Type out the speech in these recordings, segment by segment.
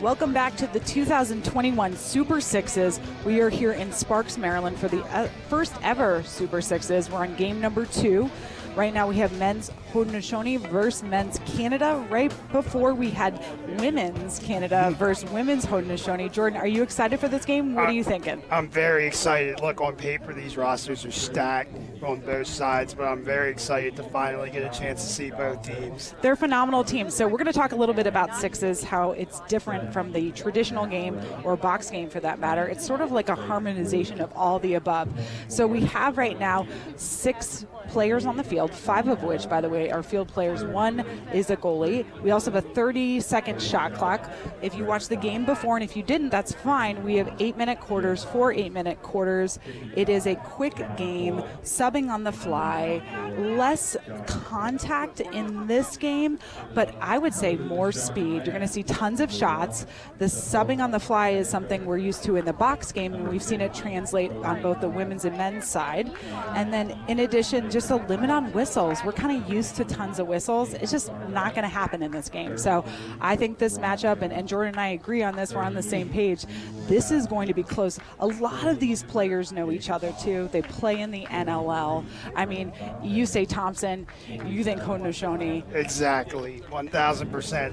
Welcome back to the 2021 Super Sixes. We are here in Sparks, Maryland for the first ever Super Sixes. We're on game number 2. Right now we have men's Haudenosaunee versus men's Canada. Right before we had women's Canada versus women's Haudenosaunee. Jordan, are you excited for this game? What are you thinking? I'm very excited. Look, on paper, these rosters are stacked on both sides, but I'm very excited to finally get a chance to see both teams. They're phenomenal teams. So we're going to talk a little bit about sixes, how it's different from the traditional game or box game for that matter. It's sort of like a harmonization of all the above. So we have right now 6 players on the field, 5 of which, by the way, are field players. 1 is a goalie. We also have a 30-second shot clock. If you watched the game before, and if you didn't, that's fine. We have 8-minute quarters, 4 8-minute quarters. It is a quick game, subbing on the fly, less contact in this game, but I would say more speed. You're going to see tons of shots. The subbing on the fly is something we're used to in the box game, and we've seen it translate on both the women's and men's side. And then in addition, just a limit on whistles. We're kind of used to tons of whistles. It's just not going to happen in this game. So I think this matchup, and Jordan and I agree on this, we're on the same page. This is going to be close. A lot of these players know each other too. They play in the NLL. I mean, you say Thompson, you think Haudenosaunee. Exactly, 1,000%.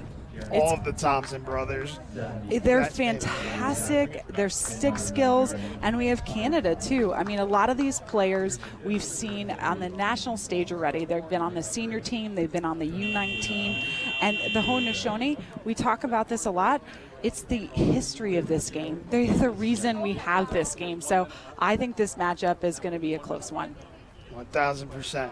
All of the Thompson brothers. They're fantastic. Their stick skills, and we have Canada too. I mean, a lot of these players we've seen on the national stage already. They've been on the senior team. They've been on the U19. And the Haudenosaunee, we talk about this a lot. It's the history of this game. They're the reason we have this game. So I think this matchup is going to be a close one. 1,000%.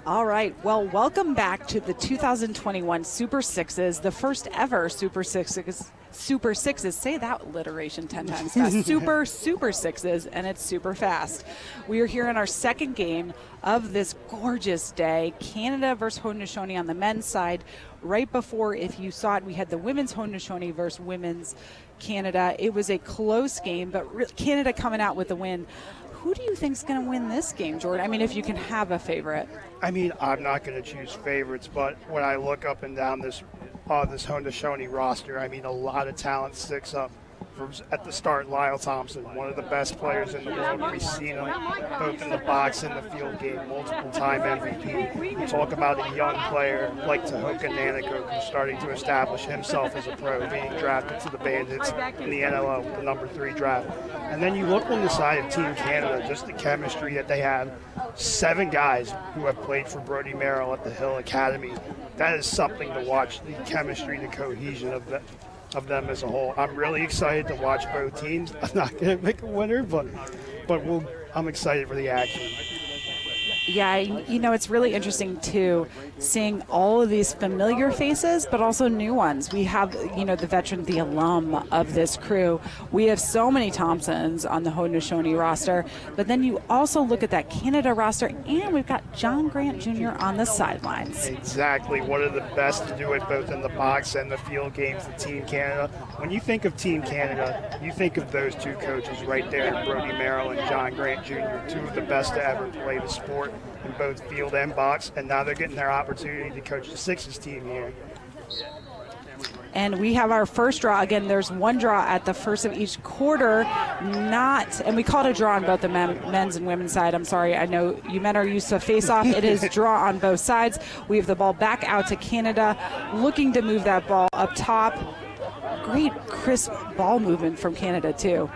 All right, well, welcome back to the 2021 Super Sixes, the first ever Super Sixes. Say that alliteration 10 times fast. Super Sixes, and it's super fast. We are here in our second game of this gorgeous day. Canada versus Haudenosaunee on the men's side. Right before, if you saw it, we had the women's Haudenosaunee versus women's Canada. It was a close game, but Canada coming out with the win. Who do you think is going to win this game, Jordan? I mean, if you can have a favorite. I mean, I'm not going to choose favorites, but when I look up and down this Haudenosaunee roster, I mean, a lot of talent sticks up. At the start, Lyle Thompson, one of the best players in the world. We've seen him both in the box and the field game, multiple-time MVP. You talk about a young player like Haudenosaunee who's starting to establish himself as a pro, being drafted to the Bandits in the NLL with the number 3 draft. And then you look on the side of Team Canada, just the chemistry that they have. 7 guys who have played for Brody Merrill at the Hill Academy. That is something to watch, the chemistry, the cohesion of them as a whole. I'm really excited to watch both teams. I'm not going to pick a winner, but I'm excited for the action. Yeah, you know, it's really interesting, too, seeing all of these familiar faces, but also new ones. We have, you know, the veteran, the alum of this crew. We have so many Thompsons on the Haudenosaunee roster, but then you also look at that Canada roster, and we've got John Grant Jr. on the sidelines. Exactly. One of the best to do it both in the box and the field games for Team Canada. When you think of Team Canada, you think of those 2 coaches right there, Brody Merrill and John Grant Jr., 2 of the best to ever play the sport in both field and box, and now they're getting their opportunity to coach the Sixes team here. And we have our first draw. Again, there's 1 draw at the first of each quarter, and we call it a draw on both the men's and women's side. I'm sorry, I know you men are used to face-off. It is draw on both sides. We have the ball back out to Canada, looking to move that ball up top. Great crisp ball movement from Canada, too.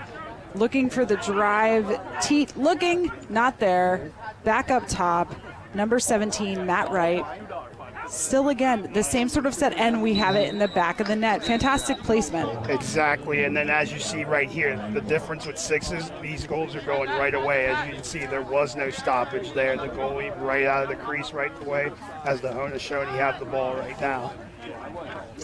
Looking for the drive. Teat looking, not there. Back up top, number 17, Matt Wright. Still, again, the same sort of set, and we have it in the back of the net. Fantastic placement. Exactly, and then as you see right here, the difference with Sixes, these goals are going right away. As you can see, there was no stoppage there. The goalie right out of the crease right away, as the Haudenosaunee have the ball right now.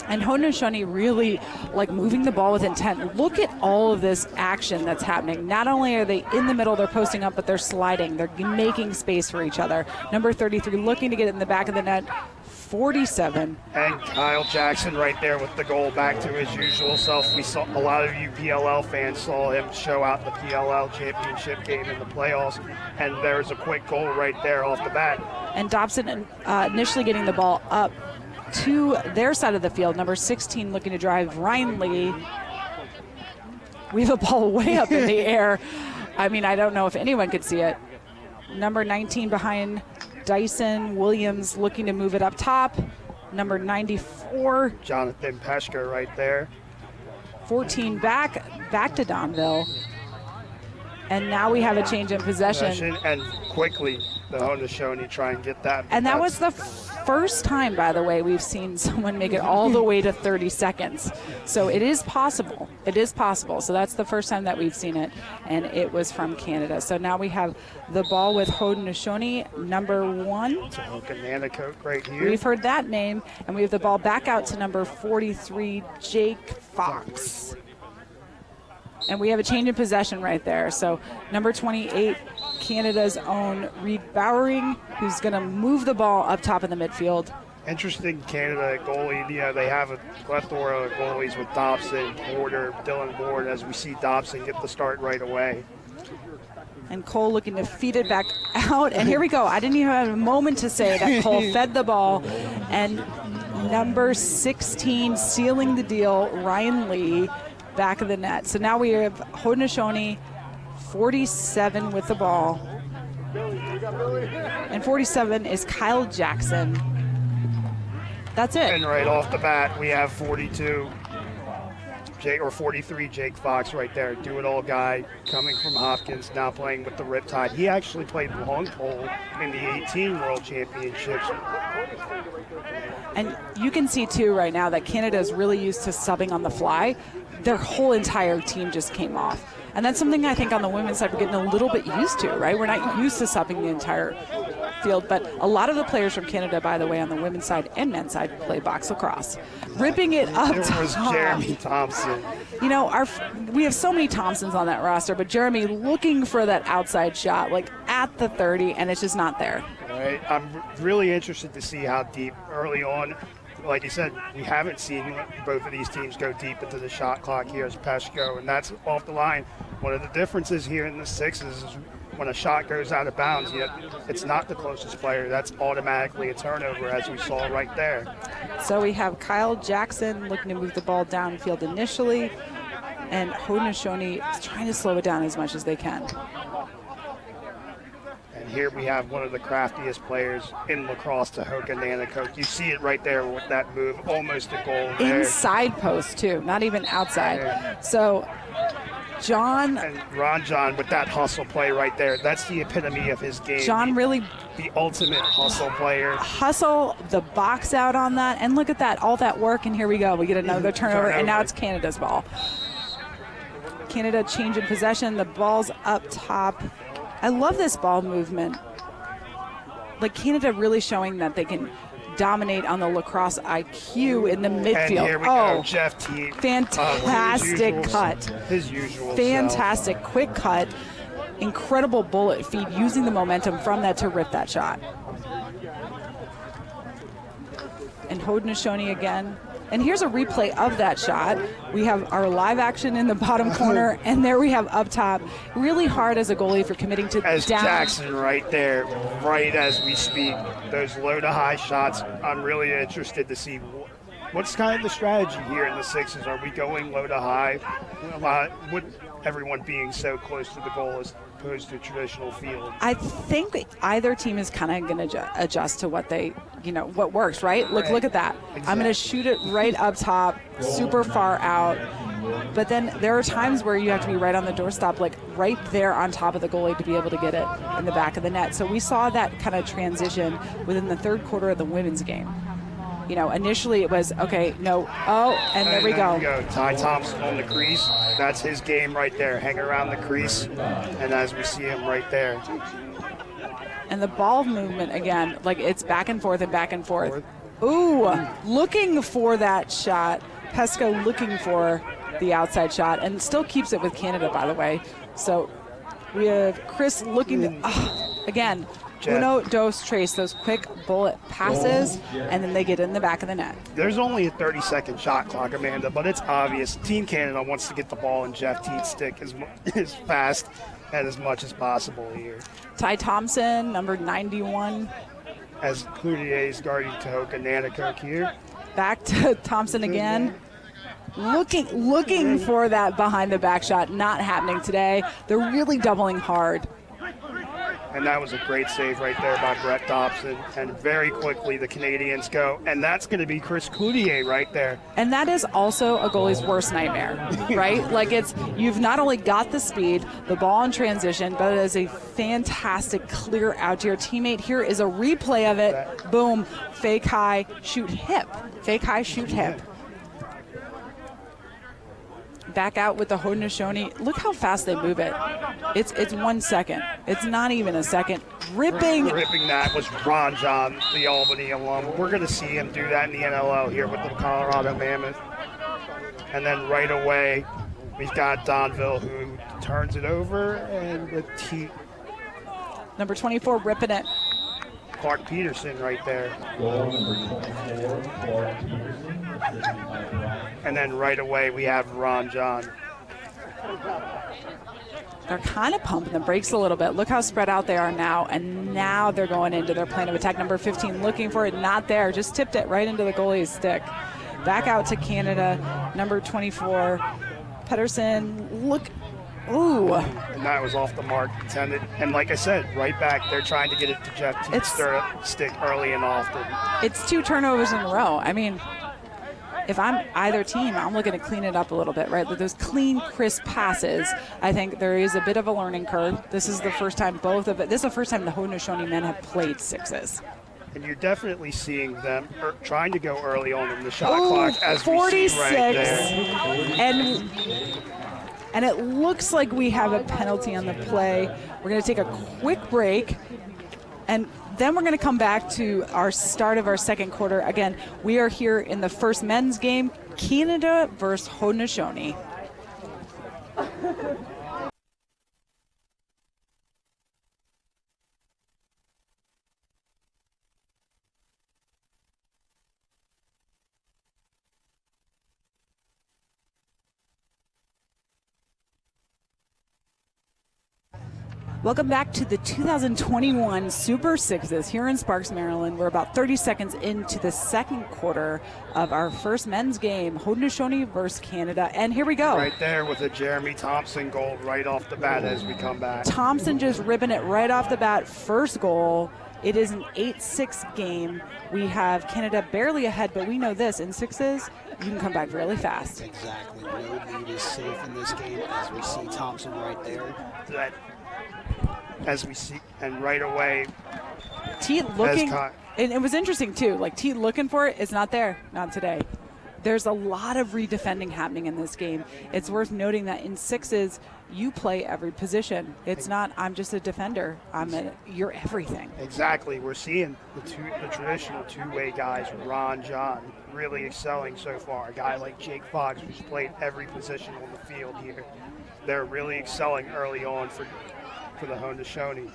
And Haudenosaunee really like moving the ball with intent. Look at all of this action that's happening. Not only are they in the middle, they're posting up, but they're sliding. They're making space for each other. Number 33 looking to get it in the back of the net. 47. And Kyle Jackson right there with the goal, back to his usual self. We saw a lot of you PLL fans saw him show out the PLL championship game in the playoffs, and there's a quick goal right there off the bat. And Dobson initially getting the ball up to their side of the field. Number 16 looking to drive Ryan Lee. We have a ball way up in the air. I mean, I don't know if anyone could see it. Number 19 behind Dyson Williams looking to move it up top. Number 94. Jonathan Peshka right there. 14 back to Donville. And now we have a change in possession. And quickly, the Haudenosaunee try and get that. And that was the first time, by the way, we've seen someone make it all the way to 30 seconds. So it is possible. It is possible. So that's the first time that we've seen it, and it was from Canada. So now we have the ball with Haudenosaunee, number 1. It's a Haudenosaunee right here. We've heard that name, and we have the ball back out to number 43, Jake Fox. And we have a change in possession right there. So number 28, Canada's own Reed Bowering, who's going to move the ball up top in the midfield. Interesting Canada goalie. You know, they have a plethora of goalies with Dobson, Porter, Dylan Ward, as we see Dobson get the start right away. And Cole looking to feed it back out. And here we go. I didn't even have a moment to say that Cole fed the ball. And number 16 sealing the deal, Ryan Lee, back of the net. So now we have Haudenosaunee, 47 with the ball. And 47 is Kyle Jackson. That's it. And right off the bat, we have 42, 43, Jake Fox right there. Do-it-all guy coming from Hopkins, now playing with the Riptide. He actually played long pole in the 18 World Championships. And you can see, too, right now that Canada is really used to subbing on the fly. Their whole entire team just came off. And that's something I think on the women's side we're getting a little bit used to, right? We're not used to subbing the entire field, but a lot of the players from Canada, by the way, on the women's side and men's side play box lacrosse. Ripping it up top. There was Jeremy Thompson. You know, we have so many Thompsons on that roster, but Jeremy looking for that outside shot, like at the 30, and it's just not there. Right. I'm really interested to see how deep early on. Like you said, we haven't seen both of these teams go deep into the shot clock here as Peshko, and that's off the line. One of the differences here in the sixes is when a shot goes out of bounds, it's not the closest player. That's automatically a turnover, as we saw right there. So we have Kyle Jackson looking to move the ball downfield initially, and Haudenosaunee is trying to slow it down as much as they can. And here we have one of the craftiest players in lacrosse to Haudenosaunee. You see it right there with that move, almost a goal there. Inside post, too, not even outside. Yeah. So John. And Ron John with that hustle play right there. That's the epitome of his game. John really. The ultimate hustle player. Hustle the box out on that. And look at that, all that work. And here we go. We get another turnover. And now it's Canada's ball. Canada change in possession. The ball's up top. I love this ball movement. Like Canada really showing that they can dominate on the lacrosse IQ in the midfield. And here we go, Jeff T. Fantastic cut. His usual. Fantastic self. Quick cut. Incredible bullet feed, using the momentum from that to rip that shot. And Haudenosaunee again. And here's a replay of that shot. We have our live action in the bottom corner, and there we have up top. Really hard as a goalie if you're committing to as down. Jackson right there, right as we speak. Those low to high shots, I'm really interested to see what's kind of the strategy here in the sixes. Are we going low to high? With everyone being so close to the goal as opposed to traditional field. I think either team is kind of going to adjust to what they, what works, right? Look at that. Exactly. I'm going to shoot it right up top, super far out. But then there are times where you have to be right on the doorstop, like right there on top of the goalie to be able to get it in the back of the net. So we saw that kind of transition within the third quarter of the women's game. Initially it was, okay, no, and there we go. Ty Thompson on the crease. That's his game right there. Hang around the crease, and as we see him right there. And the ball movement, again, like it's back and forth and back and forth. Ooh, looking for that shot. Pesco looking for the outside shot, and still keeps it with Canada, by the way. So we have Chris looking to, again, uno, dos, tres, those quick bullet passes, and then they get in the back of the net. There's only a 30-second shot clock, Amanda, but it's obvious. Team Canada wants to get the ball in Jeff Teed's stick as fast and as much as possible here. Ty Thompson, number 91. As Cloutier is guarding Tehoka Nanticoke here. Back to Thompson again. Looking for that behind the back shot. Not happening today. They're really doubling hard. And that was a great save right there by Brett Thompson. And very quickly the Canadians go. And that's going to be Chris Cloutier right there. And that is also a goalie's worst nightmare, right? Like you've not only got the speed, the ball in transition, but it is a fantastic clear out to your teammate. Here is a replay of it. Boom. Fake high, shoot hip. Fake high, shoot hip. Back out with the Haudenosaunee. Look how fast they move it. It's 1 second. It's not even a second. Ripping that was Ron John, the Albany alum. We're going to see him do that in the NLL here with the Colorado Mammoth. And then right away, we've got Donville who turns it over, and the number 24 ripping it. Clark Peterson right there. Goal number 24, Clark Peterson. And then right away we have Ron John. They're kind of pumping the brakes a little bit. Look how spread out they are now, and now they're going into their plan of attack. Number 15 looking for it, not there. Just tipped it right into the goalie's stick. Back out to Canada, number 24. Pedersen, look. Ooh. And that was off the mark, intended. And like I said, right back, they're trying to get it to Jeff Teed's stick early and often. It's 2 turnovers in a row. I mean, if I'm either team, I'm looking to clean it up a little bit, right? With those clean, crisp passes, I think there is a bit of a learning curve. This is the first time this is the first time the Haudenosaunee men have played sixes. And you're definitely seeing them trying to go early on in the shot clock, as 46, we see right there. And it looks like we have a penalty on the play. We're going to take a quick break, and then we're going to come back to our start of our second quarter. Again, we are here in the first men's game, Canada versus Haudenosaunee. Welcome back to the 2021 Super Sixes here in Sparks, Maryland. We're about 30 seconds into the second quarter of our first men's game, Haudenosaunee versus Canada. And here we go. Right there with a Jeremy Thompson goal right off the bat as we come back. Thompson just ripping it right off the bat. First goal. It is an 8-6 game. We have Canada barely ahead, but we know this. In sixes, you can come back really fast. Exactly. No lead is safe in this game as we see Thompson right there. As we see, and right away, Teed looking, and it was interesting too, like Teed looking for it, it's not there, not today. There's a lot of redefending happening in this game. It's worth noting that in sixes, you play every position. It's not, I'm just a defender, you're everything. Exactly, we're seeing the traditional two-way guys, Ron John, really excelling so far. A guy like Jake Fox, who's played every position on the field here. They're really excelling early on for the Haudenosaunee.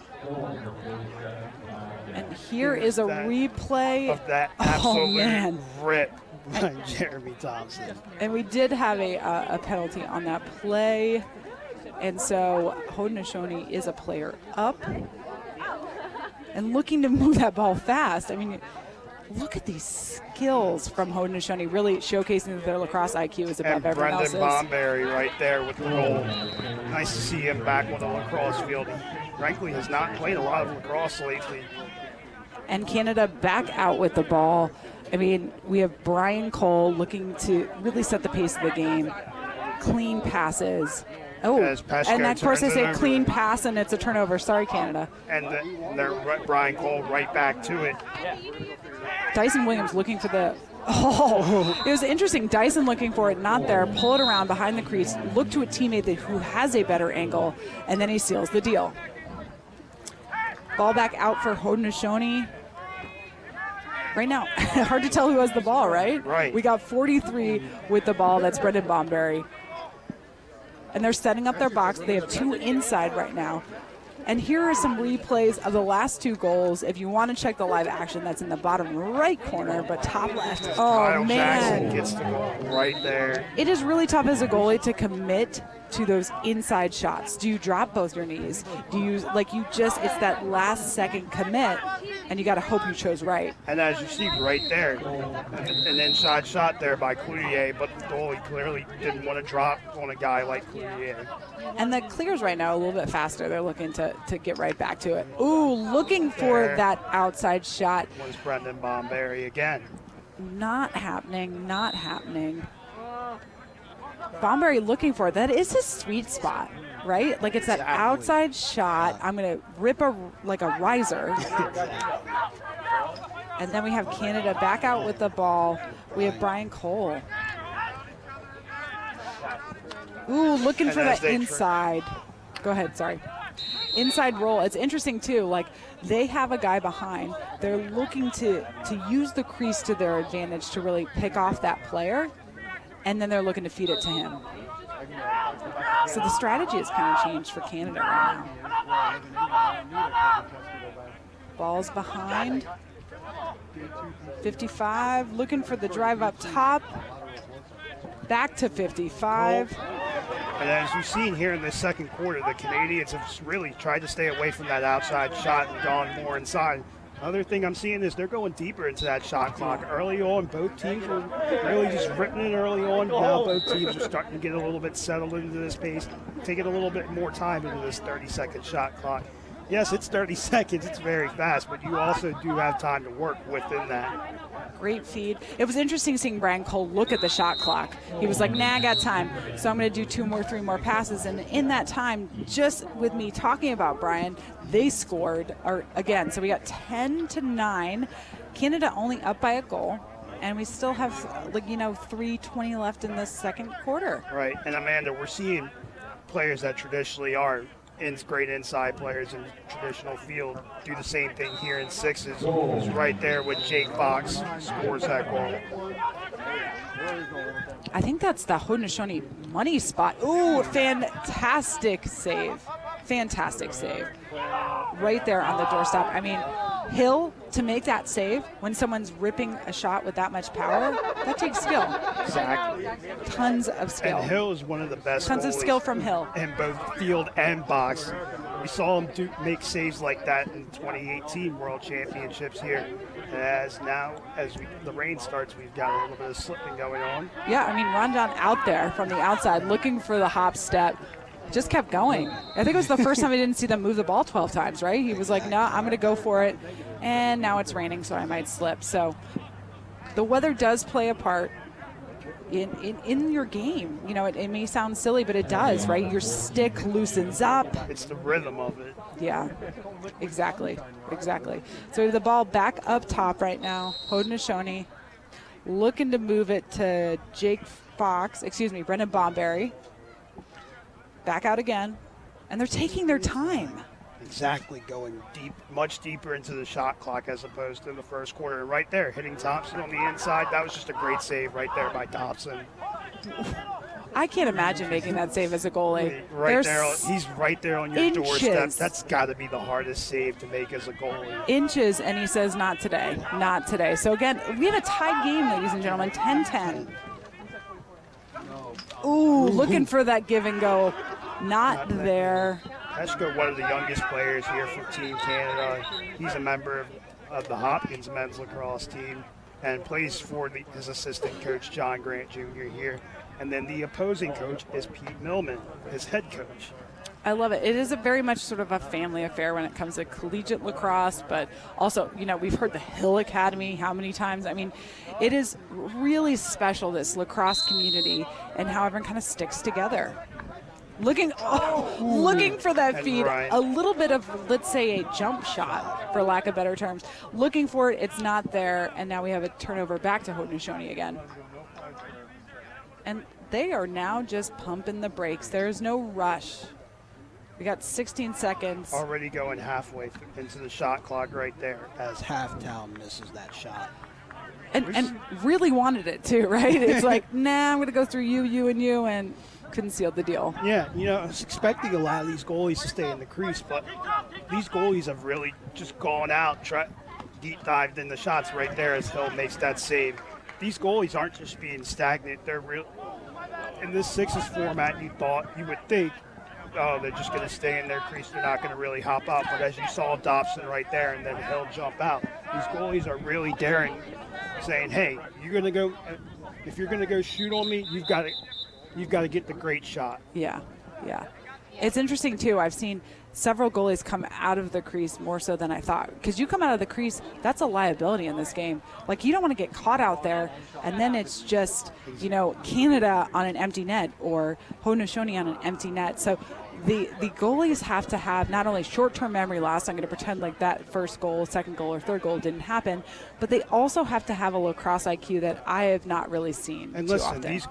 And here is a replay of that absolute rip by Jeremy Thompson. And we did have a penalty on that play, and so Haudenosaunee is a player up and looking to move that ball fast. I mean, look at these skills from Haudenosaunee, really showcasing that their lacrosse IQ is above everyone else's. And Brendan Bomberry right there with the goal. Nice to see him back on the lacrosse field. He frankly has not played a lot of lacrosse lately. And Canada back out with the ball. I mean, we have Brian Cole looking to really set the pace of the game. Clean passes. Oh, and of course they say clean pass, and it's a turnover. Sorry, Canada. And they're Brian Cole right back to it. Dyson Williams looking for the, it was interesting. Dyson looking for it, not there. Pull it around behind the crease. Look to a teammate who has a better angle, and then he seals the deal. Ball back out for Haudenosaunee. Right now, hard to tell who has the ball, right? Right. We got 43 with the ball. That's Brendan Bomberry. And they're setting up their box. They have 2 inside right now. And here are some replays of the last 2 goals. If you want to check the live action, that's in the bottom right corner, but top left. Oh, Kyle man. Jackson gets the goal right there. It is really tough as a goalie to commit to those inside shots. Do you drop both your knees? Do you, it's that last second commit, and you got to hope you chose right. And as you see right there, an inside shot there by Cloutier, but the goalie clearly didn't want to drop on a guy like Cloutier. And the clears right now a little bit faster. They're looking to get right back to it. Ooh, looking for that outside shot. Was Brendan Bomberry again. Not happening, not happening. Bomberry looking for it. That is his sweet spot, right? Like it's that outside shot. I'm going to rip a riser. And then we have Canada back out with the ball. We have Brian Cole. Ooh, looking for that inside. Go ahead, sorry. Inside roll. It's interesting, too. Like, they have a guy behind. They're looking to use the crease to their advantage to really pick off that player, and then they're looking to feed it to him. So the strategy has kind of changed for Canada right now. Ball's behind. 55, looking for the drive up top. Back to 55. And as you've seen here in the second quarter, the Canadians have really tried to stay away from that outside shot and gone more inside. Another thing I'm seeing is they're going deeper into that shot clock. Early on, both teams were really just ripping it early on. Now both teams are starting to get a little bit settled into this pace, taking a little bit more time into this 30-second shot clock. Yes, it's 30 seconds. It's very fast, but you also do have time to work within that. Great feed. It was interesting seeing Brian Cole look at the shot clock. He was like, nah, I got time. So I'm going to do 2 more, 3 more passes. And in that time, just with me talking about Brian, they scored again. So we got 10-9. Canada only up by a goal. And we still have, 3:20 left in the second quarter. Right. And Amanda, we're seeing players that traditionally are great inside players in traditional field do the same thing here in sixes. It's right there with Jake Fox scores that goal. I think that's the Haudenosaunee money spot. Ooh, fantastic save. Fantastic save. Right there on the doorstep. I mean, Hill, to make that save when someone's ripping a shot with that much power, that takes skill. Exactly. Tons of skill. And Hill is one of the best Tons of skill from Hill. In both field and box. We saw him make saves like that in 2018 World Championships here. As the rain starts, we've got a little bit of slipping going on. Yeah, I mean, Rondon out there from the outside looking for the hop step. Just kept going. I think it was the first time I didn't see them move the ball 12 times, right? He was like, no, I'm going to go for it. And now it's raining, so I might slip. So the weather does play a part in your game. You know, it may sound silly, but it does, right? Your stick loosens up. It's the rhythm of it. Yeah, exactly. So we have the ball back up top right now. Haudenosaunee looking to move it to Brendan Bomberry. Back out again, and they're taking their time. Exactly, going deep, much deeper into the shot clock as opposed to the first quarter. And right there, hitting Thompson on the inside. That was just a great save right there by Thompson. I can't imagine making that save as a goalie. He's right there on your doorstep. That's got to be the hardest save to make as a goalie. Inches, and he says, not today, not today. So again, we have a tied game, ladies and gentlemen, 10-10. Ooh, looking for that give and go. Not there. Peshko, one of the youngest players here for Team Canada. He's a member of the Hopkins men's lacrosse team and plays for his assistant coach, John Grant Jr. here. And then the opposing coach is Pete Millman, his head coach. I love it. It is a very much sort of a family affair when it comes to collegiate lacrosse, but also, we've heard the Hill Academy how many times. I mean, it is really special, this lacrosse community, and how everyone kind of sticks together. Looking for that feed, a little bit of, let's say, a jump shot, for lack of better terms. Looking for it, it's not there, and now we have a turnover back to Haudenosaunee again. And they are now just pumping the brakes. There's no rush. We got 16 seconds. Already going halfway into the shot clock right there. As Halftown misses that shot. And really wanted it too, right? It's like, nah, I'm going to go through you, and couldn't seal the deal. Yeah, I was expecting a lot of these goalies to stay in the crease, but these goalies have really just gone out, deep dived in the shots right there as Hill makes that save. These goalies aren't just being stagnant. They're real. In this Sixes format, you would think, oh, they're just going to stay in their crease. They're not going to really hop out. But as you saw Dobson right there and then Hill jump out, these goalies are really daring, saying, hey, if you're going to go shoot on me, you've got to get the great shot. Yeah. It's interesting, too. I've seen several goalies come out of the crease more so than I thought. Because you come out of the crease, that's a liability in this game. Like, you don't want to get caught out there, and then it's just, Canada on an empty net or Haudenosaunee on an empty net. So the goalies have to have not only short-term memory loss, I'm going to pretend like that first goal, second goal, or third goal didn't happen, but they also have to have a lacrosse IQ that I have not really seen and too listen, often. these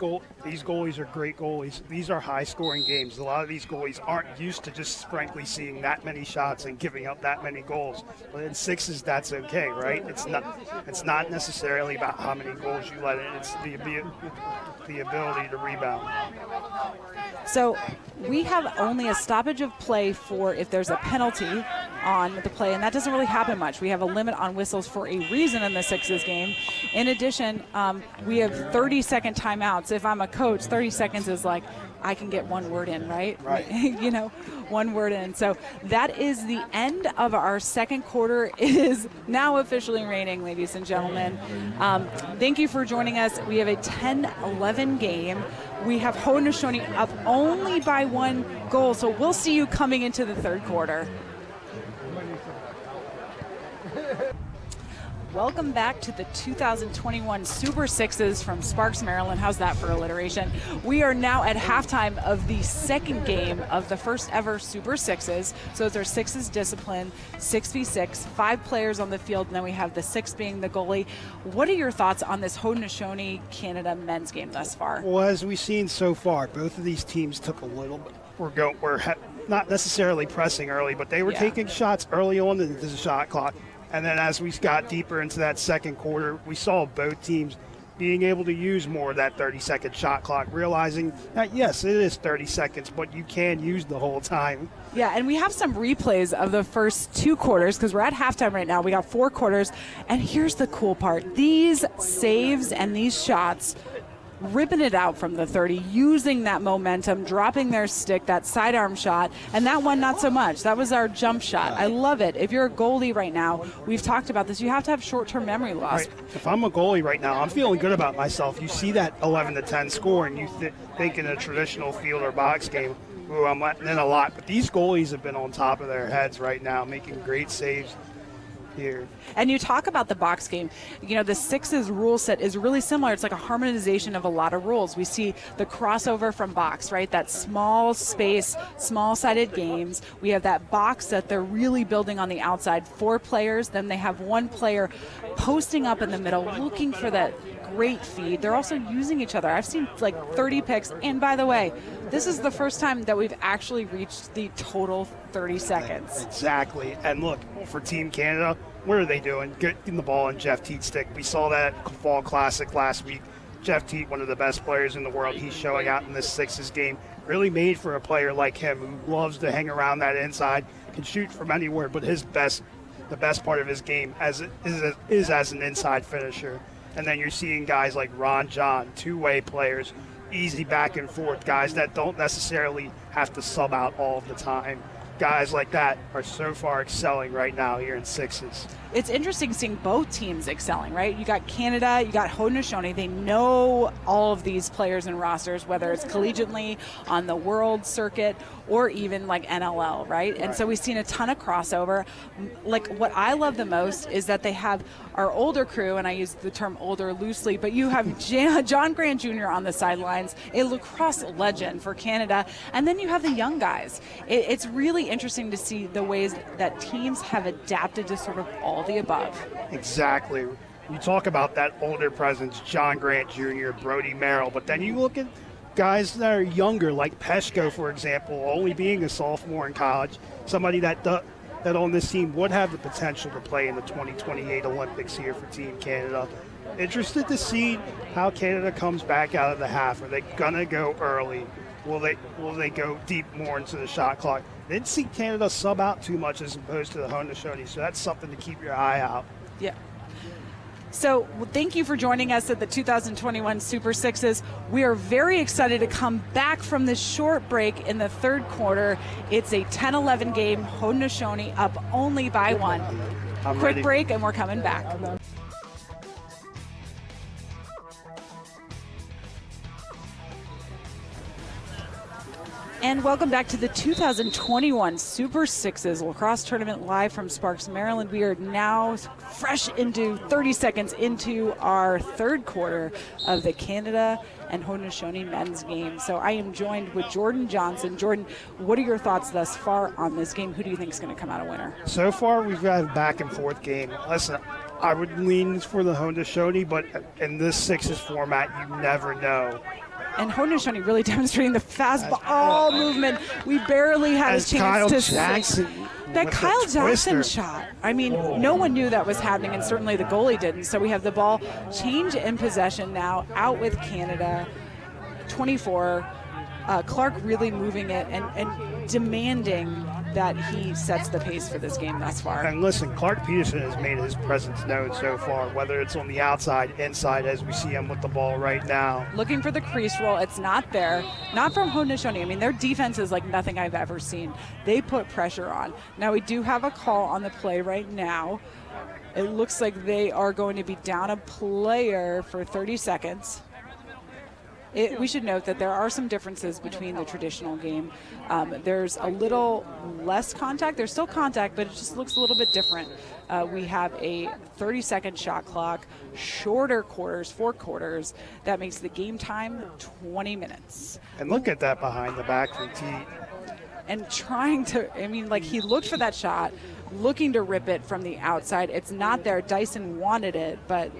goalies are great goalies. These are high-scoring games. A lot of these goalies aren't used to just frankly seeing that many shots and giving up that many goals. But in Sixes, that's okay, right? It's not necessarily about how many goals you let in. It's the ability to rebound. So we have only a stoppage of play for if there's a penalty on the play, and that doesn't really happen much. We have a limit on whistles for a reason in the Sixes game. In addition, we have 30-second timeouts. If I'm a coach, 30 seconds is like, I can get one word in, right? Right. One word in. So that is the end of our second quarter. It is now officially raining, ladies and gentlemen. Thank you for joining us. We have a 10-11 game. We have Haudenosaunee up only by 1 goal, so we'll see you coming into the third quarter. Welcome back to the 2021 Super Sixes from Sparks, Maryland. How's that for alliteration? We are now at halftime of the second game of the first ever Super Sixes. So it's our Sixes discipline, 6v6, 5 players on the field, and then we have the 6th being the goalie. What are your thoughts on this Haudenosaunee Canada men's game thus far? Well, as we've seen so far, both of these teams took a little bit. We're not necessarily pressing early, but they were taking shots early on into the shot clock. And then as we got deeper into that second quarter, we saw both teams being able to use more of that 30-second shot clock, realizing that, yes, it is 30 seconds, but you can use the whole time. Yeah, and we have some replays of the first 2 quarters because we're at halftime right now. We got 4 quarters, and here's the cool part. These saves and these shots, ripping it out from the 30, using that momentum, dropping their stick, that sidearm shot, and that one not so much. That was our jump shot. I love it. If you're a goalie right now, we've talked about this, you have to have short-term memory loss. Right. If I'm a goalie right now, I'm feeling good about myself. You see that 11-10 score, and you think in a traditional field or box game, ooh, I'm letting in a lot. But these goalies have been on top of their heads right now, making great saves here. And you talk about the box game. The Sixes rule set is really similar. It's like a harmonization of a lot of rules. We see the crossover from box, right? That small space, small-sided games. We have that box that they're really building on the outside. 4 players, then they have 1 player posting up in the middle, looking for that great feed. They're also using each other. I've seen like 30 picks. And by the way, this is the first time that we've actually reached the total 30 seconds. Exactly. And look, for Team Canada, what are they doing? Getting the ball in Jeff Teet's stick. We saw that at Fall Classic last week. Jeff Teet, one of the best players in the world, he's showing out in this Sixes game. Really made for a player like him who loves to hang around that inside, can shoot from anywhere, but the best part of his game is as an inside finisher. And then you're seeing guys like Ron John, 2-way players, easy back and forth, guys that don't necessarily have to sub out all of the time. Guys like that are so far excelling right now here in Sixes. It's interesting seeing both teams excelling, right? You got Canada, you got Haudenosaunee. They know all of these players and rosters, whether it's collegiately, on the world circuit, or even like NLL, right? And so we've seen a ton of crossover. Like, what I love the most is that they have our older crew, and I use the term older loosely, but you have John Grant Jr. on the sidelines, a lacrosse legend for Canada, and then you have the young guys. It's really interesting to see the ways that teams have adapted to sort of all the above. Exactly. You talk about that older presence, John Grant Jr., Brody Merrill, but then you look at guys that are younger, like Peshko, for example, only being a sophomore in college, somebody that on this team would have the potential to play in the 2028 Olympics here for Team Canada. Interested to see how Canada comes back out of the half. Are they going to go early? Will they go deep more into the shot clock? Didn't see Canada sub out too much as opposed to the Haudenosaunee, so that's something to keep your eye out. Yeah. So thank you for joining us at the 2021 Super Sixes. We are very excited to come back from this short break in the third quarter. It's a 10-11 game, Haudenosaunee up only by 1. I'm Quick ready. break and we're coming back. And welcome back to the 2021 Super Sixes Lacrosse Tournament live from Sparks, Maryland. We are now fresh into 30 seconds into our third quarter of the Canada and Haudenosaunee men's game. So I am joined with Jordan Johnson. Jordan, what are your thoughts thus far on this game? Who do you think is going to come out a winner? So far, we've got a back and forth game. Listen, I would lean for the Haudenosaunee, but in this sixes format, you never know. And Haudenosaunee really demonstrating the fastball movement. We barely had a As chance Kyle to Jackson see that with the Kyle Jackson twister. shot. I mean, no one knew that was happening, and certainly the goalie didn't. So we have the ball change in possession now, out with Canada, 24. Clark really moving it and demanding that he sets the pace for this game thus far. And listen, Clark Peterson has made his presence known so far, whether it's on the outside, inside, as we see him with the ball right now. Looking for the crease roll. It's not there. Not from Haudenosaunee. I mean, their defense is like nothing I've ever seen. They put pressure on. Now, we do have a call on the play right now. It looks like they are going to be down a player for 30 seconds. We should note that there are some differences between the traditional game. There's a little less contact. There's still contact, but it just looks a little bit different. We have a 30-second shot clock, shorter quarters, 4 quarters. That makes the game time 20 minutes. And look at that behind the back from T. And trying to, I mean, like he looked for that shot, looking to rip it from the outside. It's not there. Dyson wanted it, but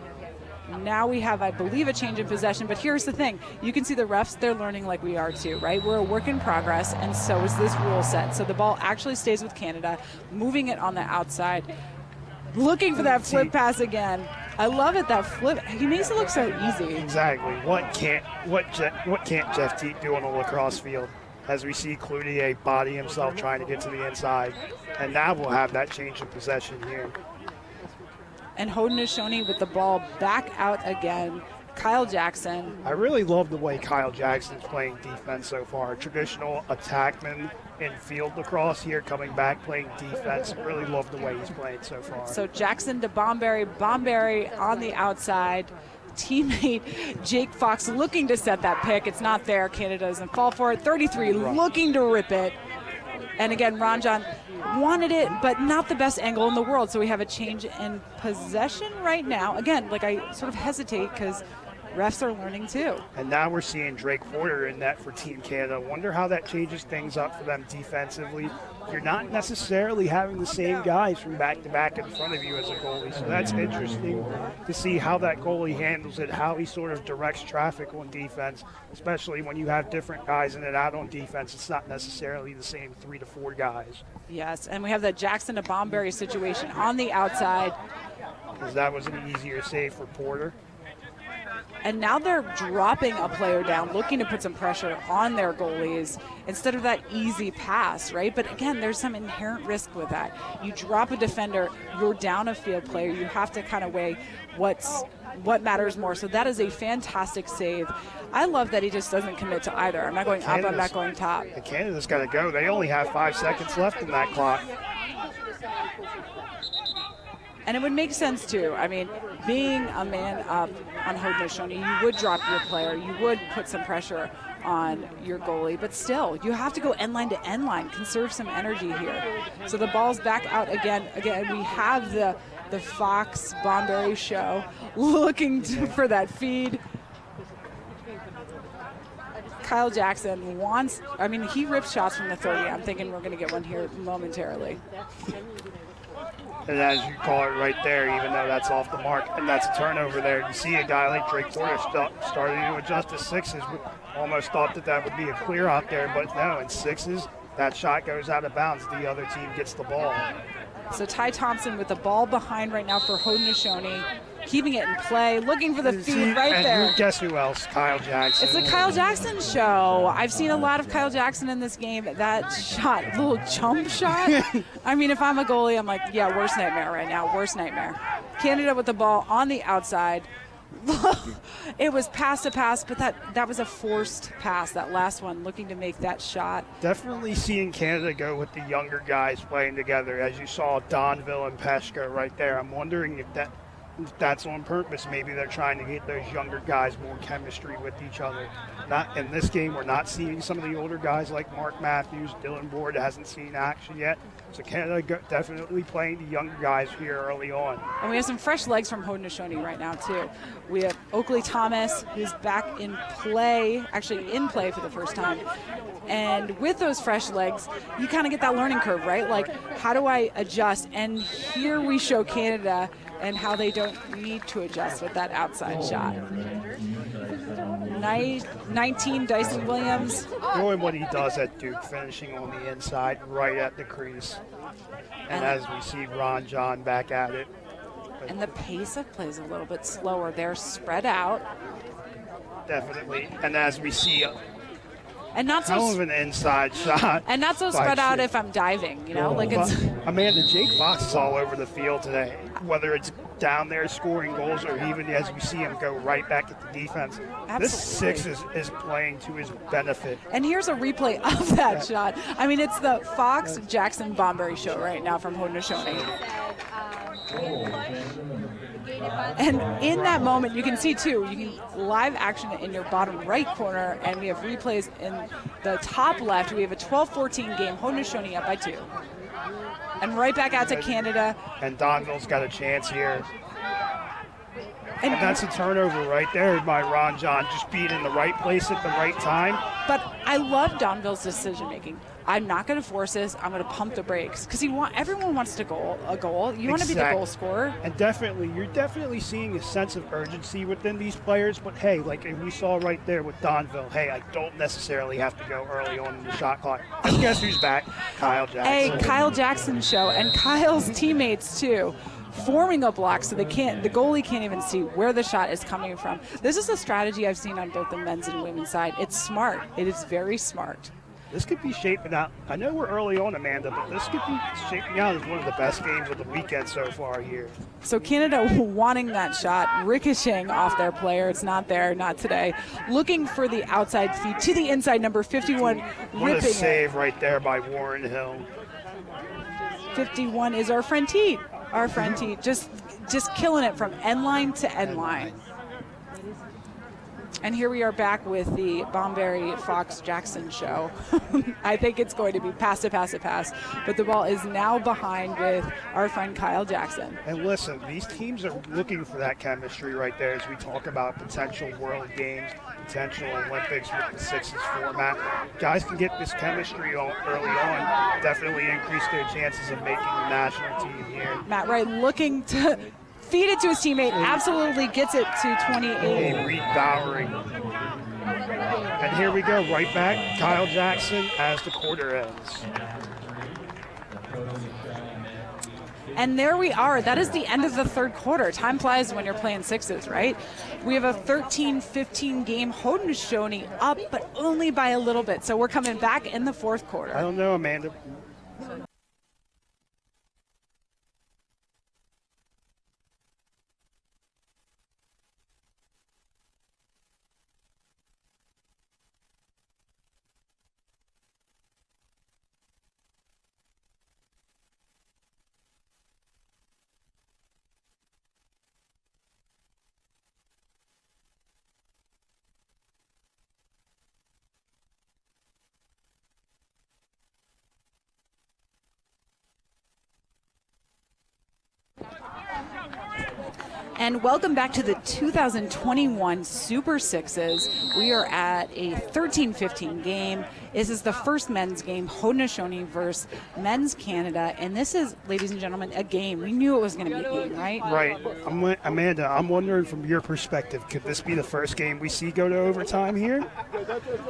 now we have, I believe, a change in possession. But here's the thing. You can see the refs, they're learning like we are too, right? We're a work in progress, and so is this rule set. So the ball actually stays with Canada, moving it on the outside, looking for that flip pass again. I love it, that flip. He makes it look so easy. Exactly. What can't Jeff Teat do on a lacrosse field? As we see Cloutier body himself trying to get to the inside. And now we'll have that change in possession here. And Haudenosaunee with the ball back out again. Kyle Jackson. I really love the way Kyle Jackson's playing defense so far. Traditional attackman in field lacrosse here, coming back playing defense. Really love the way he's playing so far. So Jackson to Bomberry. Bomberry on the outside. Teammate Jake Fox looking to set that pick. It's not there. Canada doesn't fall for it. 33 looking to rip it. And again, Ranjan wanted it, but not the best angle in the world. So we have a change in possession right now. Again, like I sort of hesitate because refs are learning too. And now we're seeing Drake Porter in net for Team Canada. Wonder how that changes things up for them defensively. You're not necessarily having the same guys from back to back in front of you as a goalie. So that's interesting to see how that goalie handles it, how he sort of directs traffic on defense, especially when you have different guys in and out on defense. It's not necessarily the same 3 to 4 guys. Yes, and we have the Jackson to Bomberry situation on the outside. Because that was an easier save for Porter. And now they're dropping a player down, looking to put some pressure on their goalies instead of that easy pass, right? But again, there's some inherent risk with that. You drop a defender, you're down a field player. You have to kind of weigh what matters more. So that is a fantastic save. I love that he just doesn't commit to either. I'm not going up, I'm not going top. Canada's got to go. They only have 5 seconds left in that clock. And it would make sense, too. I mean, being a man up on Haudenosaunee, you would drop your player. You would put some pressure on your goalie. But still, you have to go end line to end line. Conserve some energy here. So the ball's back out again. Again, we have the Fox Bomberry show looking for that feed. Kyle Jackson wants, I mean, he rips shots from the 30. I'm thinking we're going to get one here momentarily. And as you call it right there, even though that's off the mark, and that's a turnover there. You see a guy like Drake Porter starting to adjust to sixes. We almost thought that would be a clear out there, but no, in sixes, that shot goes out of bounds. The other team gets the ball. So Ty Thompson with the ball behind right now for Haudenosaunee. keeping it in play, looking for the feed right there. Guess who else? Kyle Jackson. It's the Kyle Jackson show. I've seen a lot of Kyle Jackson in this game. That shot, little jump shot. I mean, if I'm a goalie, I'm like, yeah, worst nightmare right now, worst nightmare. Canada with the ball on the outside. It was pass to pass, but that was a forced pass, that last one, looking to make that shot. Definitely seeing Canada go with the younger guys playing together. As you saw Donville and Peshka right there. I'm wondering if that's on purpose. Maybe they're trying to get those younger guys more chemistry with each other. Not in this game, we're not seeing some of the older guys like Mark Matthews. Dylan Ward hasn't seen action yet. So Canada definitely playing the younger guys here early on. And we have some fresh legs from Haudenosaunee right now, too. We have Oakley Thomas, who's back in play, actually in play for the first time. And with those fresh legs, you kind of get that learning curve, right? Like, how do I adjust? And here we show Canada and how they don't need to adjust with that outside shot. 19, Dyson Williams. Knowing what he does at Duke, finishing on the inside right at the crease. And as we see Ron John back at it. And the pace of play is a little bit slower. They're spread out. Definitely. And as we see and not so hell of an inside shot. And not so spread out if I'm diving, you know? Like it's Amanda, Jake Fox is all over the field today, whether it's down there scoring goals or even as we see him go right back at the defense. Absolutely. This 6 is playing to his benefit. And here's a replay of that shot. I mean, it's the Fox Jackson Bomberry show right now from Haudenosaunee. And in that moment, you can see, too, you can live action in your bottom right corner, and we have replays in the top left. We have a 12-14 game, Haudenosaunee up by 2. And right back out to Canada. And Donville's got a chance here. And that's a turnover right there by Ron John, just being in the right place at the right time. But I love Donville's decision-making. I'm not going to force this. I'm going to pump the brakes because everyone wants a goal. You want to be the goal scorer. And you're definitely seeing a sense of urgency within these players. But hey, like we saw right there with Donville, hey, I don't necessarily have to go early on in the shot clock. And guess who's back? Kyle Jackson. A Kyle Jackson show, and Kyle's teammates too, forming a block so the goalie can't even see where the shot is coming from. This is a strategy I've seen on both the men's and women's side. It's smart. It is very smart. This could be shaping out. I know we're early on, Amanda, but this could be shaping out as one of the best games of the weekend so far here. So Canada wanting that shot, ricocheting off their player. It's not there, not today. Looking for the outside feed to the inside, number 51, what ripping a save right there by Warren Hill. 51 is our friend Teat. Our friend Teat, just killing it from end line to end line. And here we are back with the Bomberry Fox Jackson show. I think it's going to be pass to pass to pass, but the ball is now behind with our friend Kyle Jackson. And listen, these teams are looking for that chemistry right there as we talk about potential world games, potential Olympics with the 6s format. Guys can get this chemistry early on, definitely increase their chances of making the national team here. Matt Wright looking to feed it to his teammate, absolutely gets it to 28. Reed Bowery. And here we go, right back, Kyle Jackson as the quarter ends. And there we are. That is the end of the third quarter. Time flies when you're playing 6s, right? We have a 13-15 game Haudenosaunee up, but only by a little bit. So we're coming back in the fourth quarter. I don't know, Amanda. And welcome back to the 2021 Super Sixes. We are at a 13-15 game. This is the first men's game, Haudenosaunee versus Men's Canada. And this is, ladies and gentlemen, a game. We knew it was going to be a game, right? Right. Amanda, I'm wondering from your perspective, could this be the first game we see go to overtime here?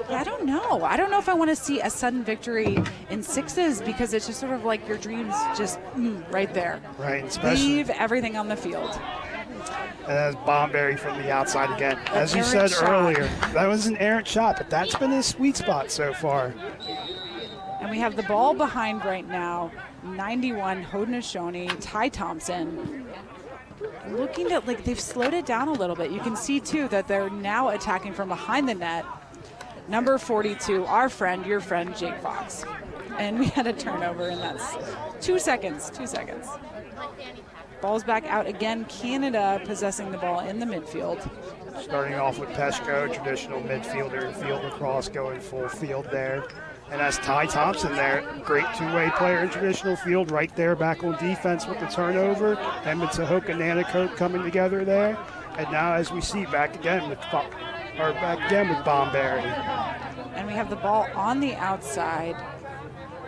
Yeah, I don't know. I don't know if I want to see a sudden victory in 6s because it's just sort of like your dreams just right there. Right. Especially leave everything on the field. And that's Bomberry from the outside again. As you errant said shot. earlier, that was an errant shot, but that's been his sweet spot so far. And we have the ball behind right now. 91, Haudenosaunee, Ty Thompson. Looking at, like, they've slowed it down a little bit. You can see, too, that they're now attacking from behind the net. Number 42, our friend, your friend, Jake Fox. And we had a turnover, and that's 2 seconds, 2 seconds. Ball's back out again. Canada possessing the ball in the midfield. Starting off with Peshko, traditional midfielder, and field lacrosse going full field there. And that's Ty Thompson there, great two-way player in traditional field, right there back on defense with the turnover. And with Tahoka Nanakote coming together there. And now, as we see, back again with Bomberry. And we have the ball on the outside.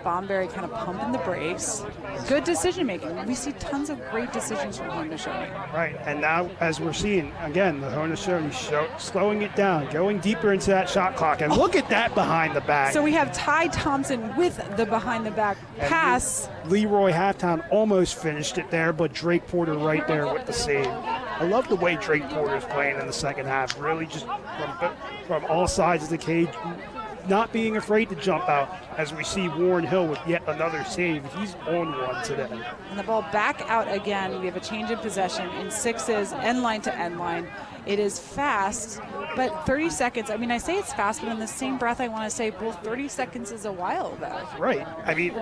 Bomberry kind of pumping the brakes. Good decision making. We see tons of great decisions from Haudenosaunee. Right, and now as we're seeing, again, the Haudenosaunee slowing it down, going deeper into that shot clock. And look at that behind the back. So we have Ty Thompson with the behind the back pass. Leroy Halftown almost finished it there, but Drake Porter right there with the save. I love the way Drake Porter's playing in the second half, really just from all sides of the cage, not being afraid to jump out, as we see Warren Hill with yet another save. He's on one today. And the ball back out again. We have a change in possession in sixes, end line to end line. It is fast, but 30 seconds. I mean, I say it's fast, but in the same breath, I want to say, well, 30 seconds is a while, though. Right. I mean,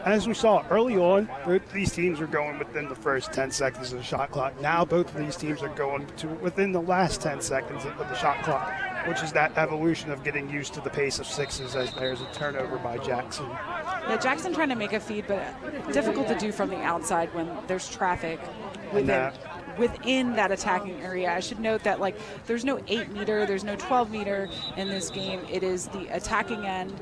as we saw early on, both these teams are going within the first 10 seconds of the shot clock. Now both of these teams are going to within the last 10 seconds of the shot clock, which is that evolution of getting used to the pace of sixes as there's a turnover by Jackson. Yeah, Jackson trying to make a feed, but difficult to do from the outside when there's traffic within that attacking area. I should note that, like, there's no 8-meter, there's no 12-meter in this game. It is the attacking end,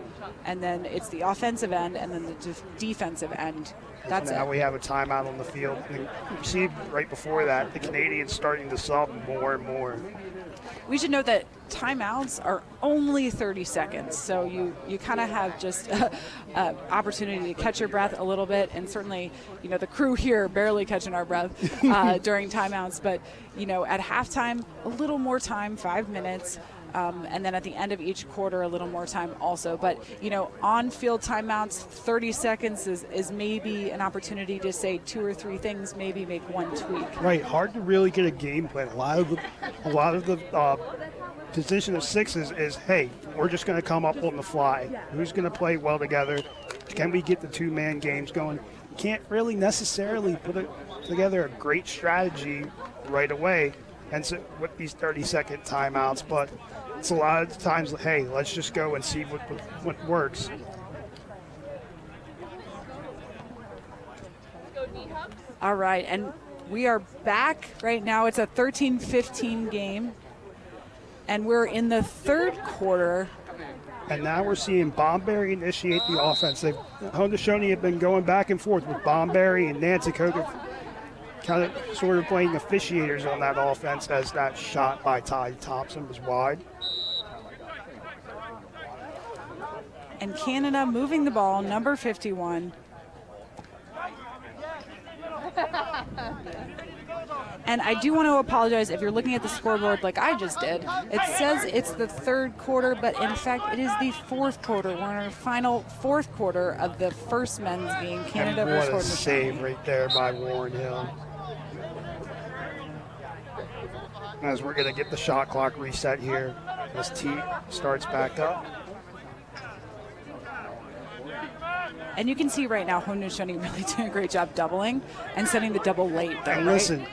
and then it's the offensive end, and then the defensive end. That's now it. we have a timeout on the field. And you see right before that, the Canadians starting to sub more and more. We should note that timeouts are only 30 seconds, so you kind of have just an opportunity to catch your breath a little bit, and certainly, you know, the crew here barely catching our breath during timeouts, but, you know, at halftime, a little more time, 5 minutes, and then at the end of each quarter, a little more time also. But, you know, on-field timeouts, 30 seconds is maybe an opportunity to say 2 or 3 things, maybe make one tweak. Right, hard to really get a game plan. A lot of the position of sixes is, hey, we're just going to come up on the fly. Who's going to play well together? Can we get the two-man games going? You can't really necessarily put together a great strategy right away, and so with these 30-second timeouts, but it's a lot of times, hey, let's just go and see what works. All right, and we are back right now. It's a 13-15 game, and we're in the third quarter. And now we're seeing Bomberry initiate the offense. Haudenosaunee have been going back and forth with Bomberry and Nancy Coker kind of sort of playing officiators on that offense, as that shot by Ty Thompson was wide. And Canada moving the ball, number 51. And I do want to apologize if you're looking at the scoreboard like I just did. It says it's the third quarter, but in fact it is the fourth quarter. We're in our final fourth quarter of the first men's game, Canada versus What a Haudenosaunee. save right there by Warren Hill. As we're going to get the shot clock reset here, as T starts back up. And you can see right now Haudenosaunee really doing a great job doubling and setting the double late, though, And right? listen,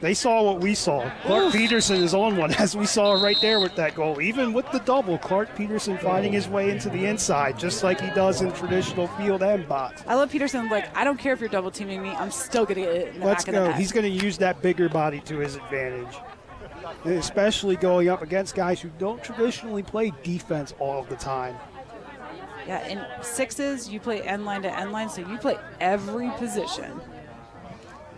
they saw what we saw. Clark Peterson is on one, as we saw right there with that goal. Even with the double, Clark Peterson finding his way into the inside, just like he does in traditional field and box. I love Peterson. Like, I don't care if you're double teaming me. I'm still going to get it in the Let's back of the go. net. He's going to use that bigger body to his advantage, and especially going up against guys who don't traditionally play defense all of the time. Yeah, in sixes, you play end line to end line, so you play every position.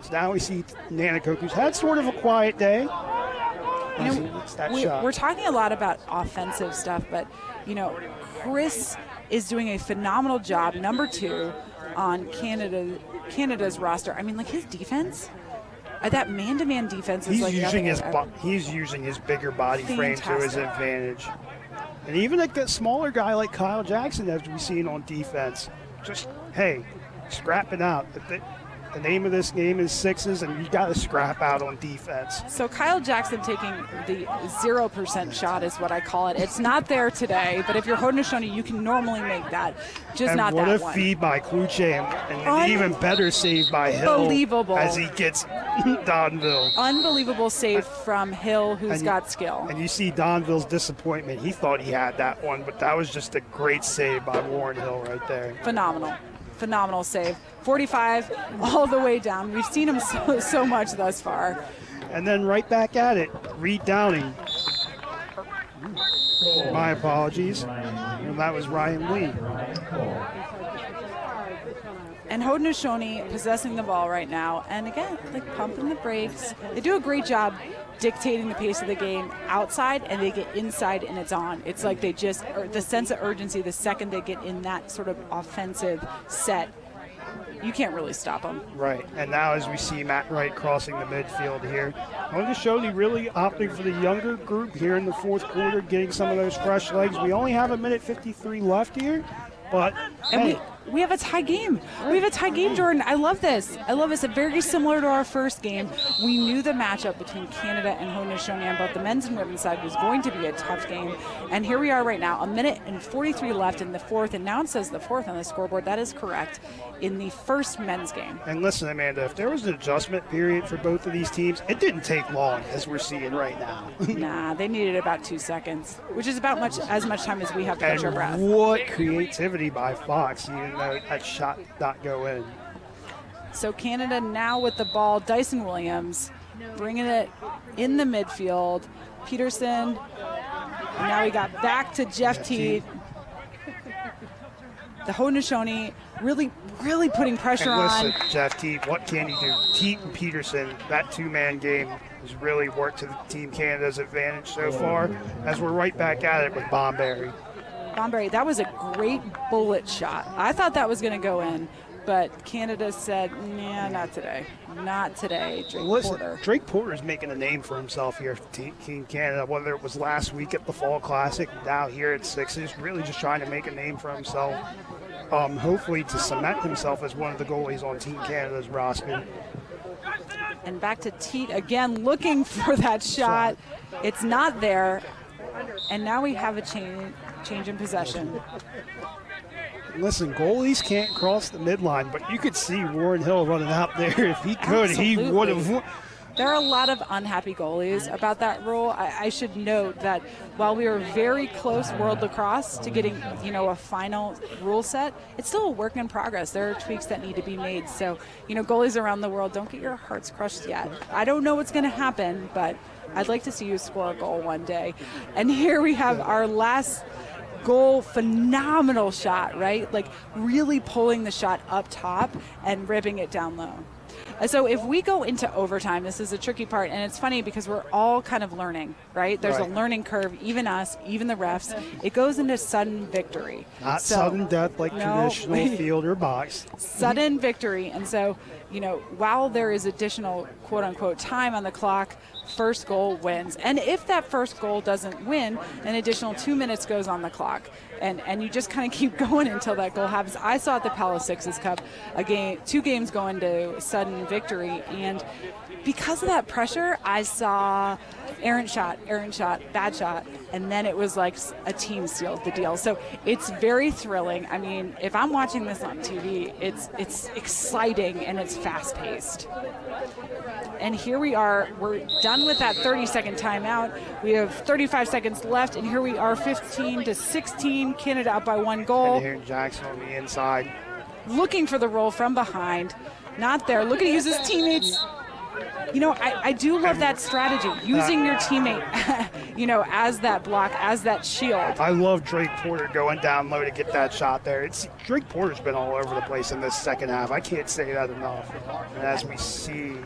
So now we see Nanakoke, who's had sort of a quiet day. You know, It's that shot. we're talking a lot about offensive stuff, but, you know, Chris is doing a phenomenal job, number 2, on Canada's roster. I mean, like, his defense, That man-to-man defense is He's like using his bigger body frame to his Fantastic. advantage. And even a smaller guy like Kyle Jackson, as we've seen on defense, just, hey, scrap it out. The name of this game is sixes, and you got to scrap out on defense. So Kyle Jackson taking the 0% shot is what I call it. It's not there today, but if you're Haudenosaunee, you can normally make that. Just And not what that a one. feed by Kluche, and an even better save by Hill Unbelievable. as he gets Donville. Unbelievable save from Hill, who's And you- got skill. And you see Donville's disappointment. He thought he had that one, but that was just a great save by Warren Hill right there. Phenomenal save. 45 all the way down. We've seen him so much thus far. And then right back at it, Reed Downing. My apologies. And that was Ryan Lee. And Haudenosaunee possessing the ball right now. And again, like pumping the brakes. They do a great job dictating the pace of the game outside, and they get inside and it's on. It's like they just, or the sense of urgency the second they get in that sort of offensive set, you can't really stop them. Right. And now as we see Matt Wright crossing the midfield here, Haudenosaunee really opting for the younger group here in the fourth quarter, getting some of those fresh legs. We only have 1:53 left here, but And hey, we have a tie game. We have a tie game, Jordan. I love this. It's very similar to our first game. We knew the matchup between Canada and Haudenosaunee on both the men's and women's side was going to be a tough game. And here we are right now, 1:43 left in the fourth. And now it says the fourth on the scoreboard. That is correct. In the first men's game. and listen, Amanda, if there was an adjustment period for both of these teams, it didn't take long, as we're seeing right now. Nah, they needed about 2 seconds, which is about as much time as we have to catch our breath. And what creativity by Fox, even though that shot did not go in. So Canada now with the ball. Dyson Williams bringing it in the midfield. Peterson. And now we got back to Jeff Teat. The Haudenosaunee really putting pressure And on. listen, Jeff Teat, what can he do? Teat and Peterson, that two-man game has really worked to the Team Canada's advantage so far, as we're right back at it with Bomberry. Bomberry, that was a great bullet shot. I thought that was going to go in, but Canada said, nah, not today. Not today, Drake Listen, Porter. Drake Porter's making a name for himself here for Team Canada, whether it was last week at the Fall Classic, now here at Sixes, really just trying to make a name for himself, hopefully to cement himself as one of the goalies on Team Canada's roster. And back to Teat again, looking for that shot. It's not there. And now we have a change in possession. Listen, goalies can't cross the midline, but you could see Warren Hill running out there. If he could, he would have. There are a lot of unhappy goalies about that rule. I should note that while we were very close, World Lacrosse, to getting a final rule set, it's still a work in progress. There are tweaks that need to be made. So goalies around the world, don't get your hearts crushed yet. I don't know what's going to happen, but I'd like to see you score a goal one day. And here we have our last goal. Phenomenal shot, right? Like really pulling the shot up top and ripping it down low. So if we go into overtime, this is a tricky part, and it's funny because we're all kind of learning, right? There's a learning curve, even us, even the refs. It goes into sudden victory. Not sudden death like traditional field or box. Sudden victory. And so, while there is additional quote-unquote time on the clock, first goal wins. And if that first goal doesn't win, an additional 2 minutes goes on the clock. And you just kind of keep going until that goal happens. I saw at the Palace Sixes Cup two games go into sudden victory, and because of that pressure, I saw errant shot, bad shot, and then it was like a team sealed the deal. So it's very thrilling. I mean, if I'm watching this on TV, it's exciting and it's fast paced. And here we are, we're done with that 30-second timeout. We have 35 seconds left, and here we are, 15-16, Canada up by 1 goal. And here Jackson on the inside. Looking for the roll from behind. Not there. Look at he uses teammates. I do love that strategy, using your teammate, as that block, as that shield. I love Drake Porter going down low to get that shot there. Drake Porter's been all over the place in this second half. I can't say that enough. And as we see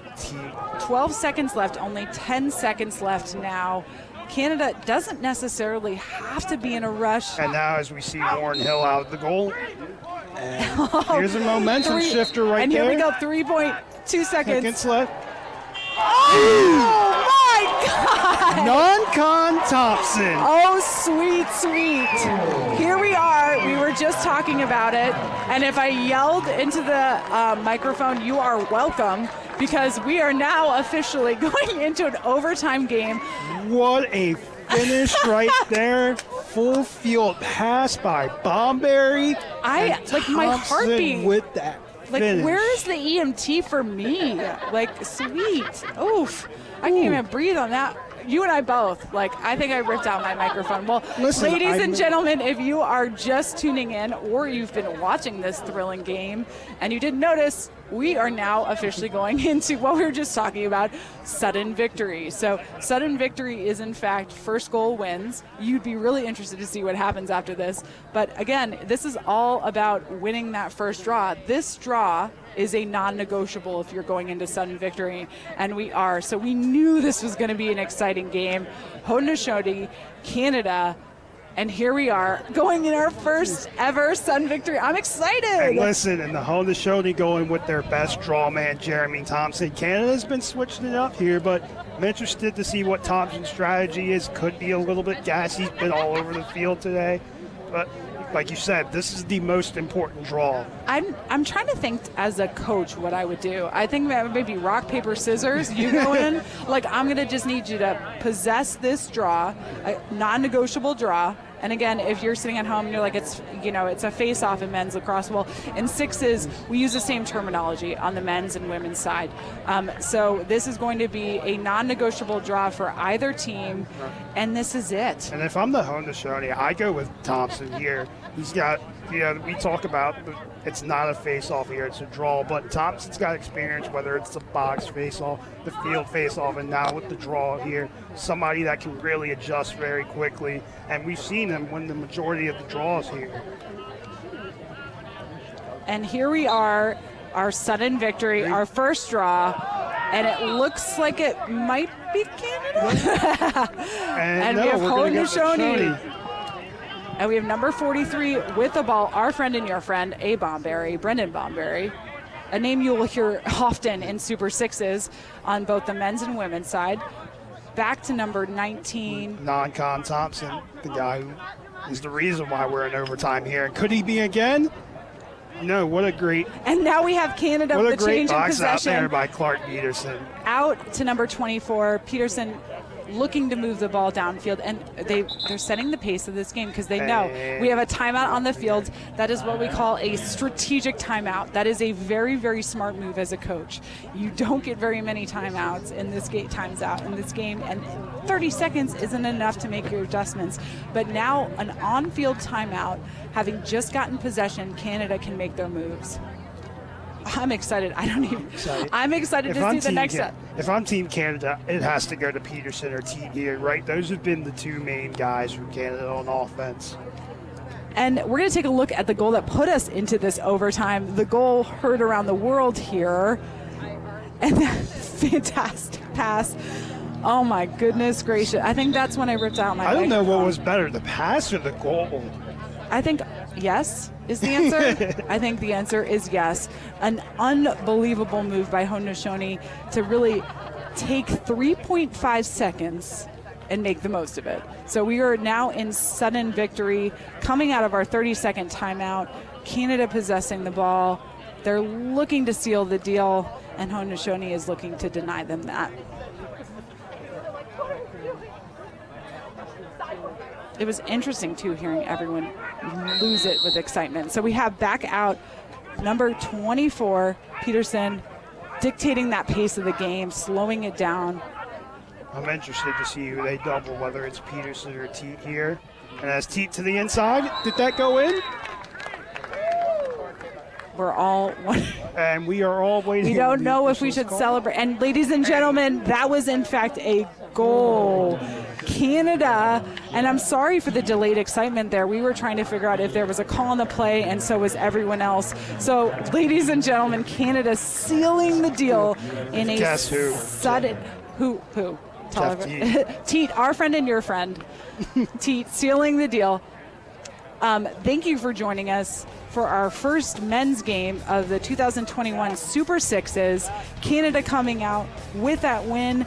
12 seconds left, only 10 seconds left now. Canada doesn't necessarily have to be in a rush. And now as we see Warren Hill out of the goal. And here's a momentum shifter right there. And here we go, 3.2 seconds. Seconds left. Oh my God! Non-con Thompson. Oh, sweet, sweet. Here we are. We were just talking about it. And if I yelled into the microphone, you are welcome, because we are now officially going into an overtime game. What a finish right there. Full field pass by Bomberry. My heartbeat. With that Like, finish. where is the EMT for me? Like, sweet. Oof. I can't even breathe on that. You and I both. Like, I think I ripped out my microphone. Well, Listen, ladies and gentlemen, if you are just tuning in or you've been watching this thrilling game and you didn't notice, we are now officially going into what we were just talking about, sudden victory. So sudden victory is, in fact, first goal wins. You'd be really interested to see what happens after this. But again, this is all about winning that first draw. This draw is a non-negotiable if you're going into sudden victory, and we are. So we knew this was going to be an exciting game. Haudenosaunee, Canada, and here we are going in our first ever sudden victory. I'm excited. And listen, and the Haudenosaunee going with their best draw man, Jeremy Thompson. Canada's been switching it up here, but I'm interested to see what Thompson's strategy is. Could be a little bit gassy. He's been all over the field today, but like you said, this is the most important draw. I'm trying to think as a coach what I would do. I think maybe rock, paper, scissors. You go in. Like, I'm going to just need you to possess this draw, a non-negotiable draw. And again, if you're sitting at home and you're like, it's a face-off in men's lacrosse. Well, in sixes, we use the same terminology on the men's and women's side. So this is going to be a non-negotiable draw for either team, and this is it. And if I'm the Haudenosaunee, I go with Thompson here. He's got, we talk about it's not a face-off here, it's a draw, but Thompson's got experience, whether it's the box face-off, the field face-off, and now with the draw here, somebody that can really adjust very quickly, and we've seen him win the majority of the draws here. And here we are, our sudden victory, our first draw, and it looks like it might be Canada. And we have Haudenosaunee. And we have number 43 with the ball, our friend and your friend, Brendan Bomberry, a name you will hear often in Super Sixes on both the men's and women's side. Back to number 19. Non-con Thompson, the guy who is the reason why we're in overtime here. And could he be again? No, what a great. And now we have Canada what with a the great change in box possession. out there by Clark Peterson. Out to number 24, Peterson looking to move the ball downfield, and they're setting the pace of this game because they know we have a timeout on the field. That is what we call a strategic timeout. That is a very, very smart move as a coach. You don't get very many timeouts in this game, and 30 seconds isn't enough to make your adjustments. But now an on-field timeout, having just gotten possession, Canada can make their moves. I'm excited. I'm excited to see the next step. If I'm Team Canada, it has to go to Peterson or Teague here, right? Those have been the two main guys from Canada on offense. And we're going to take a look at the goal that put us into this overtime. The goal heard around the world here. And that fantastic pass. Oh, my goodness gracious. I think that's when I ripped out my I don't know microphone. what was better, the pass or the goal. I think yes is the answer. I think the answer is yes. An unbelievable move by Haudenosaunee to really take 3.5 seconds and make the most of it. So we are now in sudden victory, coming out of our 30-second timeout. Canada possessing the ball. They're looking to seal the deal, and Haudenosaunee is looking to deny them that. It was interesting, too, hearing everyone lose it with excitement. So we have back out number 24, Peterson, dictating that pace of the game, slowing it down. I'm interested to see who they double, whether it's Peterson or Teat here. And as Teat to the inside, did that go in? We're all and we are all waiting. We don't know if we should celebrate. And ladies and gentlemen, that was in fact a goal. Canada, and I'm sorry for the delayed excitement there. We were trying to figure out if there was a call on the play, and so was everyone else. So, ladies and gentlemen, Canada sealing the deal in a sudden. Who? Teat, Teat, our friend and your friend. Teat sealing the deal. Thank you for joining us for our first men's game of the 2021 Super Sixes. Canada coming out with that win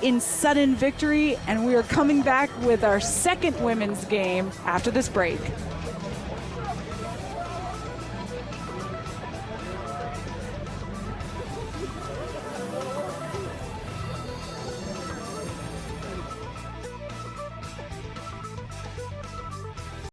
in sudden victory, and we are coming back with our second women's game after this break.